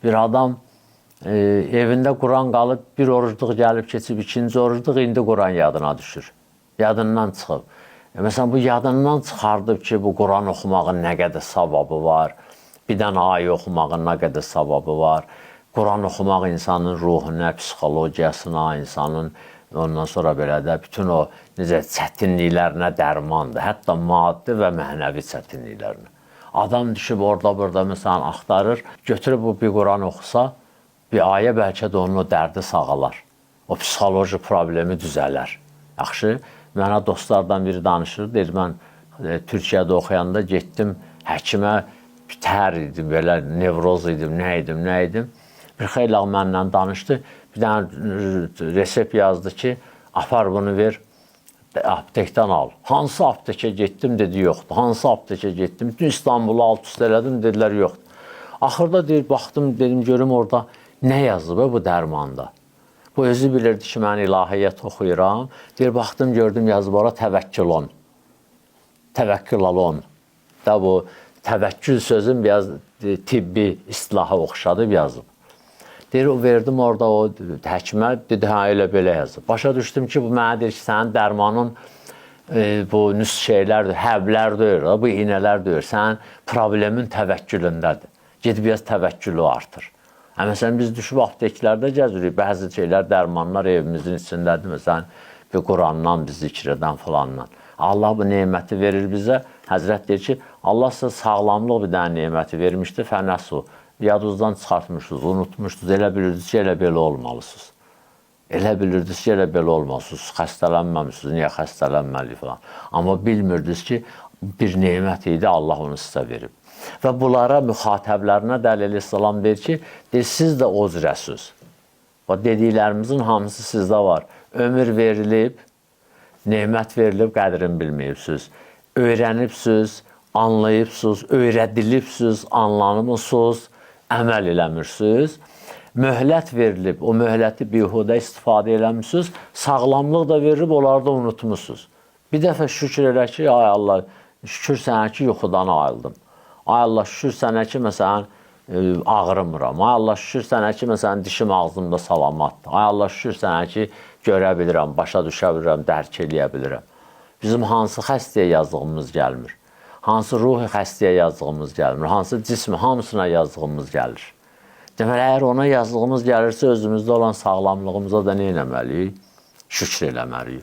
Bir adam evində Quran qalıb, bir orucluq gəlib keçib, ikinci orucluq, indi Quran yadına düşür. Yadından çıxıb. Məsələn, bu yadından çıxardıb ki, bu Quran oxumağın nə qədər savabı var, bir dənə ayə oxumağın nə qədər savabı var, Quran oxumaq insanın ruhuna, psixologiyasına, insanın ondan sonra belə də bütün o necə çətinliklərinə dərmandır, hətta maddi və mənəvi çətinliklərinə. Adam düşüb orada-burada məsələn axtarır, götürüb bu bir Quran oxusa, bir ayə bəlkə də onun o dərdi sağalar, o psixoloji problemi düzələr. Yaxşı, mənə dostlardan biri danışır, deyir, mən Türkiyədə oxuyanda getdim həkimə, tər idim, belə nevroz idim, nə idim. Bir xeyli mənlə danışdı, bir dənə resept yazdı ki, apar bunu ver, aptekdən al. Hansı aptekə getdim, dedi, yoxdur. Hansı aptekə getdim, bütün İstanbul'u alt-üst elədim, dedilər, yoxdur. Axırda deyir, baxdım, dedim, görüm orada nə yazıb bu dərmanda. Bu özü bilirdi ki, mən ilahiyyat oxuyuram. Deyir, baxdım, gördüm, yazıb ora təvəkkül on. Təvəkkül alon. Da bu təvəkkül sözün biraz tibbi istilaha oxşadıb yazıb. Deyir, o verdim orada o həkimə, dedi, hə, elə belə yazıb. Başa düşdüm ki, bu mənə deyir ki, sənin dərmanın bu nüs şeylərdir, həblər deyir, bu iynələr deyir. Sənin problemin təvəkkülündədir. Gedib biraz təvəkkülü artır. Məsələn, biz düşüb apteklərdə gəzirik, bəzi şeylər, dərmanlar evimizin içindədir. Məsələn, bir Qurandan, bir zikirdən falandan. Allah bu neməti verir bizə. Həzrət deyir ki, Allah sizə sağlamlıq bir dənə neməti vermişdi, fənəsu. Yadınızdan çıxartmışsınız, unutmuşsunuz, elə bilirdiniz ki, elə belə olmalısınız. Elə bilirdiniz ki, elə belə olmalısınız, xəstələnməmişsiniz, niyə xəstələnməli falan. Amma bilmirdiniz ki, bir nemət idi, Allah onu sizə verib. Və bunlara müxatəblərinə Dəli əleyhissalam deyir ki, siz də o cürəsiz. Dediklərimizin hamısı sizdə var. Ömür verilib, nemət verilib, qədrini bilməyibsiniz. Öyrənibsiniz, anlayıbsınız, öyrədilibsiniz, anlanmışsınız, əməl eləmirsiniz. Möhlət verilib, o möhləti bihudə istifadə eləmişsiniz, sağlamlıq da verilib, onları da unutmuşsunuz. Bir dəfə şükür elə ki, ay Allah, şükür sənə ki, yuxudan ayıldım. Ay Allah, şükür sənə ki, məsələn, ağrımıram. Ay Allah, şükür sənə ki, məsələn, dişim ağzımda salamatdır. Ay Allah, şükür sənə ki, görə bilirəm, başa düşə bilirəm, dərk eləyə bilirəm. Bizim hansı xəstəyə yazdığımız gəlmir. Hansı ruhi xəstəyə yazdığımız gəlmir. Hansı cismi hamısına yazdığımız gəlir. Deməli, əgər ona yazdığımız gəlirsə, özümüzdə olan sağlamlığımıza da nə eləməliyik? Şükür eləməliyik.